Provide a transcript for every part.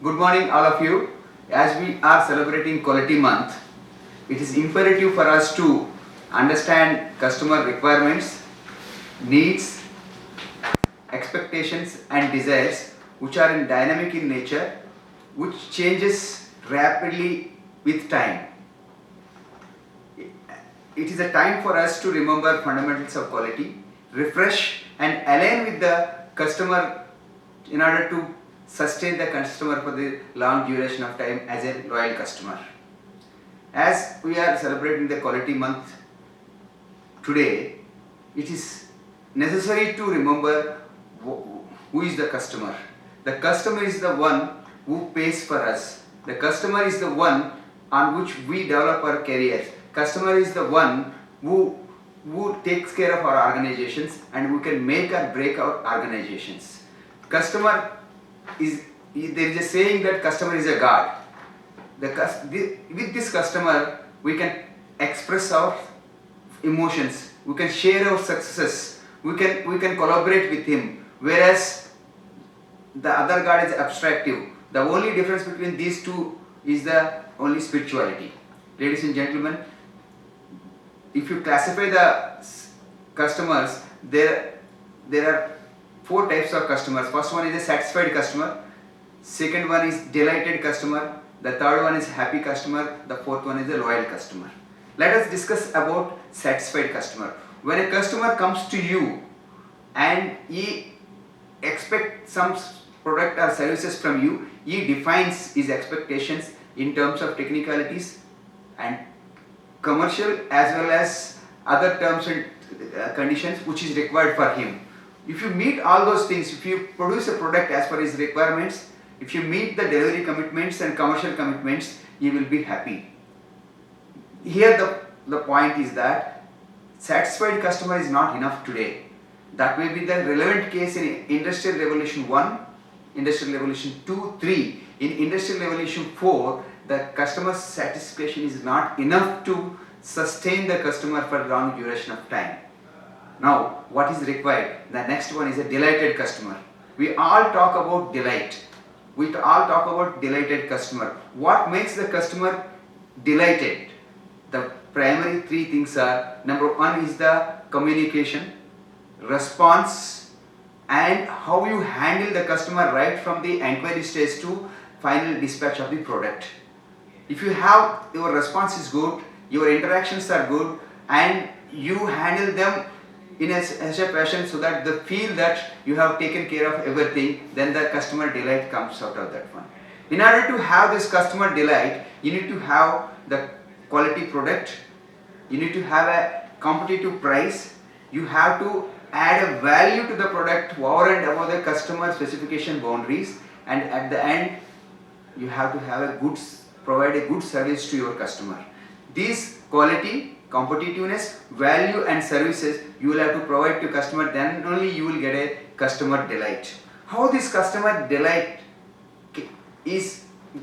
Good morning, all of you. As we are celebrating Quality Month, it is imperative for us to understand customer requirements, needs, expectations, and desires, which are in dynamic in nature, which changes rapidly with time. It is a time for us to remember fundamentals of quality, refresh and align with the customer in order to sustain the customer for the long duration of time as a loyal customer. As we are celebrating the Quality Month today, it is necessary to remember who is the customer. The customer is the one who pays for us. The customer is the one on which we develop our careers. Customer is the one who takes care of our organizations and who can make or break our organizations. Customer is, there is a saying that customer is a god. With this customer we can express our emotions, we can share our successes, we can collaborate with him, whereas the other god is abstractive. The only difference between these two is the only spirituality. Ladies and gentlemen, if you classify the customers, there are four types of customers. First one is a satisfied customer, second one is delighted customer, the third one is happy customer, the fourth one is a loyal customer. Let us discuss about satisfied customer. When a customer comes to you and he expects some product or services from you, he defines his expectations in terms of technicalities and commercial as well as other terms and conditions which is required for him. If you meet all those things, if you produce a product as per his requirements, if you meet the delivery commitments and commercial commitments, he will be happy. Here the point is that satisfied customer is not enough today. That may be the relevant case in Industrial Revolution 1, Industrial Revolution 2, 3. In Industrial Revolution 4, the customer satisfaction is not enough to sustain the customer for a long duration of time. Now, what is required? The next one is a delighted customer. We all talk about delight. We all talk about delighted customer. What makes the customer delighted? The primary three things are: number one is the communication, response, and how you handle the customer right from the inquiry stage to final dispatch of the product. If you have, your response is good, your interactions are good, and you handle them in such a fashion so that they feel that you have taken care of everything, then the customer delight comes out of that one. In order to have this customer delight, you need to have the quality product, you need to have a competitive price, you have to add a value to the product over and above the customer specification boundaries, and at the end you have to have a good, provide a good service to your customer. These quality, competitiveness, value and services you will have to provide to customer, then only you will get a customer delight. How this customer delight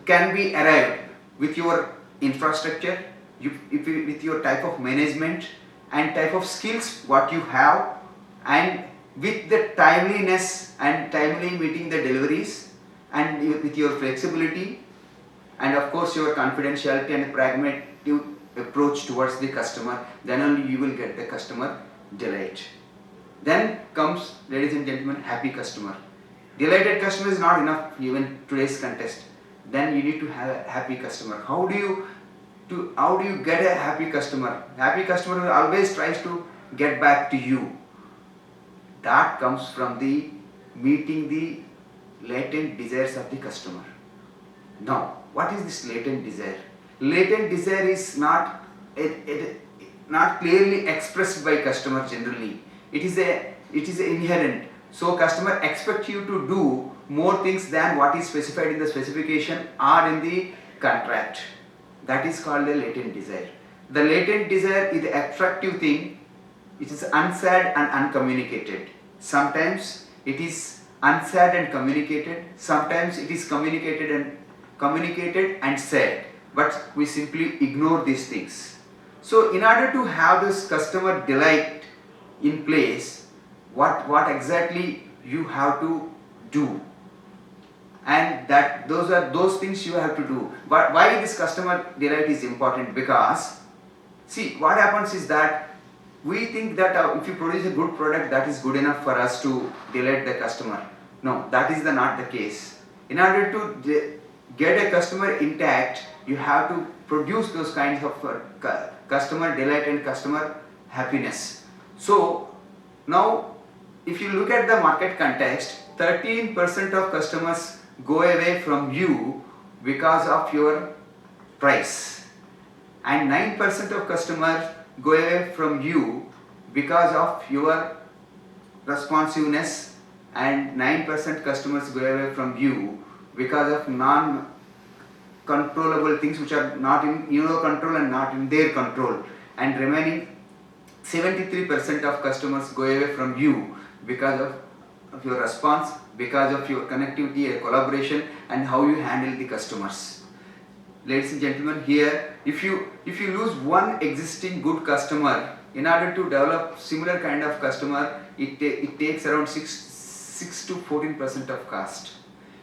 can be arrived? With your infrastructure, with your type of management and type of skills what you have, and with the timeliness and timely meeting the deliveries, and with your flexibility, and of course your confidentiality and pragmatic approach towards the customer, then only you will get the customer delight. Then comes, ladies and gentlemen, happy customer. Delighted customer is not enough even today's context. Then you need to have a happy customer. How do you get a happy customer? Happy customer always tries to get back to you. That comes from the meeting the latent desires of the customer. Now, what is this latent desire? Latent desire is not clearly expressed by customer generally. It is inherent. So customer expects you to do more things than what is specified in the specification or in the contract. That is called the latent desire. The latent desire is the attractive thing. It is unsaid and uncommunicated. Sometimes it is unsaid and communicated. Sometimes it is communicated and said. But we simply ignore these things. So in order to have this customer delight in place, what exactly you have to do? and that those are those things you have to do. But why this customer delight is important? Because see, what happens is that we think that if you produce a good product, that is good enough for us to delight the customer. No, that is not the case. In order to get a customer intact, you have to produce those kinds of customer delight and customer happiness. So now, if you look at the market context, 13% of customers go away from you because of your price, and 9% of customers go away from you because of your responsiveness, and 9% customers go away from you because of non controllable things which are not in your control and not in their control, and remaining 73% of customers go away from you because of your response, because of your connectivity, your collaboration, and how you handle the customers. Ladies and gentlemen, here if you lose one existing good customer, in order to develop similar kind of customer, it takes around 6 to 14% of cost.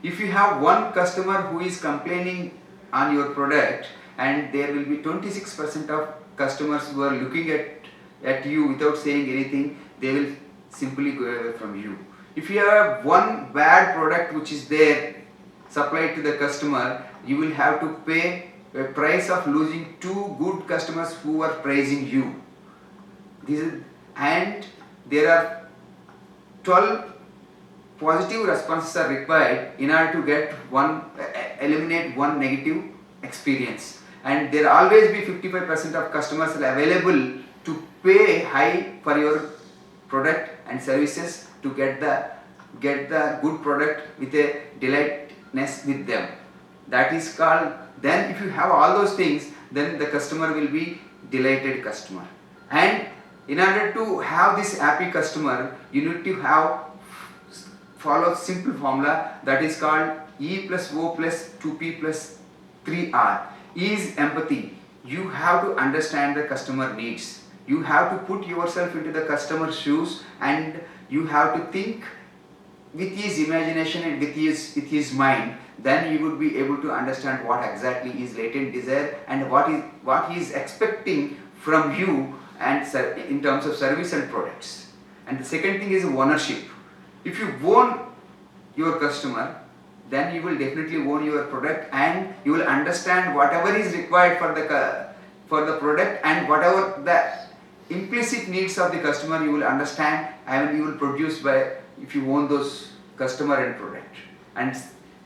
If you have one customer who is complaining on your product, and there will be 26% of customers who are looking at you without saying anything, they will simply go away from you. If you have one bad product which is there supplied to the customer, you will have to pay a price of losing two good customers who are praising you. And there are 12 positive responses are required in order to get eliminate one negative experience, and there always be 55% of customers available to pay high for your product and services to get the good product with a delightness with them. That is called, then if you have all those things, then the customer will be delighted customer. And in order to have this happy customer, you need to follow simple formula that is called E plus O plus 2P plus 3R. E is empathy. You have to understand the customer needs. You have to put yourself into the customer's shoes, and you have to think with his imagination and with his mind. Then you would be able to understand what exactly is latent desire and what he is expecting from you, and in terms of service and products. And the second thing is ownership. If you own your customer, then you will definitely own your product, and you will understand whatever is required for the product, and whatever the implicit needs of the customer you will understand, and you will produce if you own those customer and product. And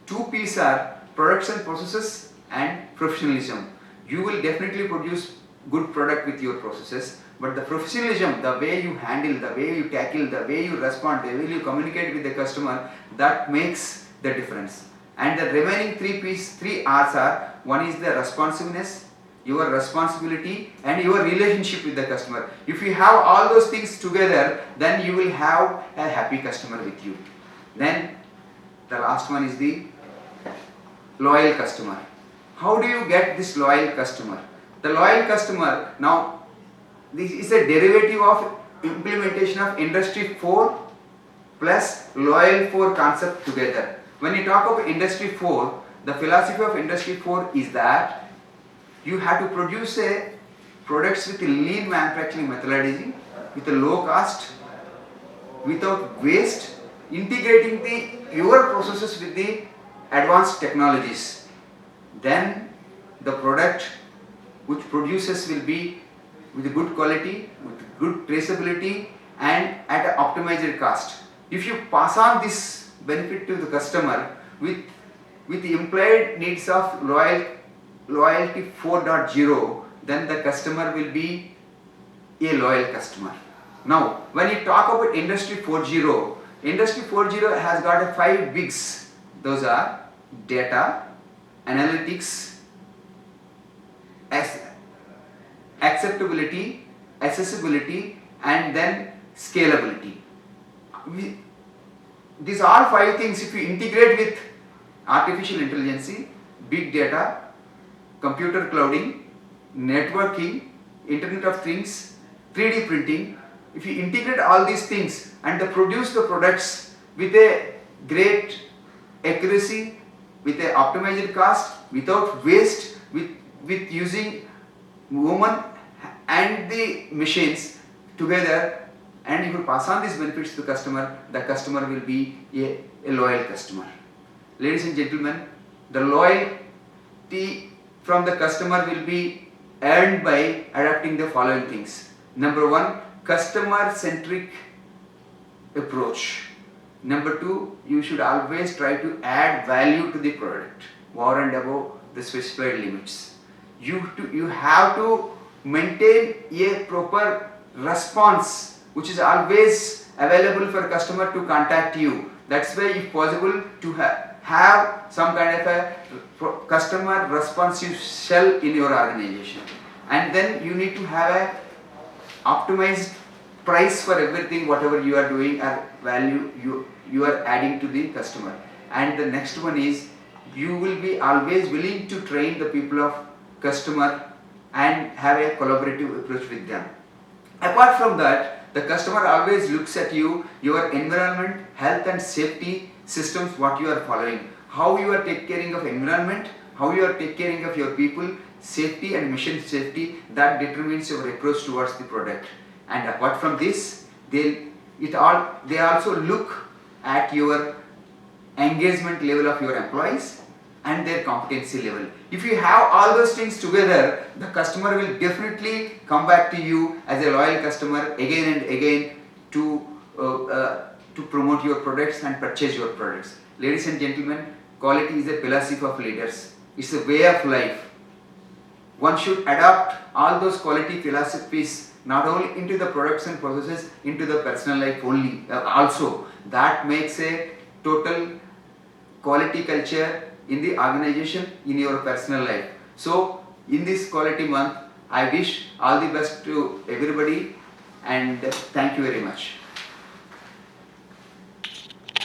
two P's are products and processes and professionalism. You will definitely produce good product with your processes, but the professionalism, the way you handle, the way you tackle, the way you respond, the way you communicate with the customer, that makes the difference. And the remaining three R's are, one is the responsiveness, your responsibility, and your relationship with the customer. If you have all those things together, then you will have a happy customer with you. Then the last one is the loyal customer. How do you get this loyal customer? The loyal customer, now this is a derivative of implementation of Industry 4 plus Loyal 4 concept together. When you talk about Industry 4, the philosophy of Industry 4 is that you have to produce products with a lean manufacturing methodology, with a low cost, without waste, integrating your processes with the advanced technologies. Then the product which produces will be with good quality, with good traceability, and at an optimized cost. If you pass on this benefit to the customer with the implied needs of loyalty 4.0, then the customer will be a loyal customer. Now, when you talk about Industry 4.0, Industry 4.0 has got 5 bigs. Those are data, analytics, acceptability, accessibility, and then scalability. These are 5 things, if you integrate with artificial intelligence, big data, computer clouding, networking, Internet of Things, 3D printing, if you integrate all these things and produce the products with a great accuracy with a optimized cost, without waste, with using women and the machines together, and if you pass on these benefits to the customer will be a loyal customer. Ladies and gentlemen, the loyalty from the customer will be earned by adopting the following things. Number one, customer centric approach. Number two, you should always try to add value to the product over and above the specified limits. You have to maintain a proper response which is always available for customer to contact you. That's why if possible to have some kind of a customer responsive cell in your organization, and then you need to have a optimized price for everything whatever you are doing or value you are adding to the customer. And the next one is you will be always willing to train the people of customer and have a collaborative approach with them. Apart from that, the customer always looks at you, your environment, health and safety systems, what you are following, how you are taking care of environment, how you are taking care of your people, safety and mission safety, that determines your approach towards the product. And apart from this, they also look at your engagement level of your employees and their competency level. If you have all those things together, the customer will definitely come back to you as a loyal customer again and again to promote your products and purchase your products. Ladies and gentlemen, quality is a philosophy of leaders. It's a way of life. One should adopt all those quality philosophies not only into the products and processes, into the personal life only also. That makes a total quality culture in the organization, in your personal life. So in this quality month, I wish all the best to everybody, and thank you very much.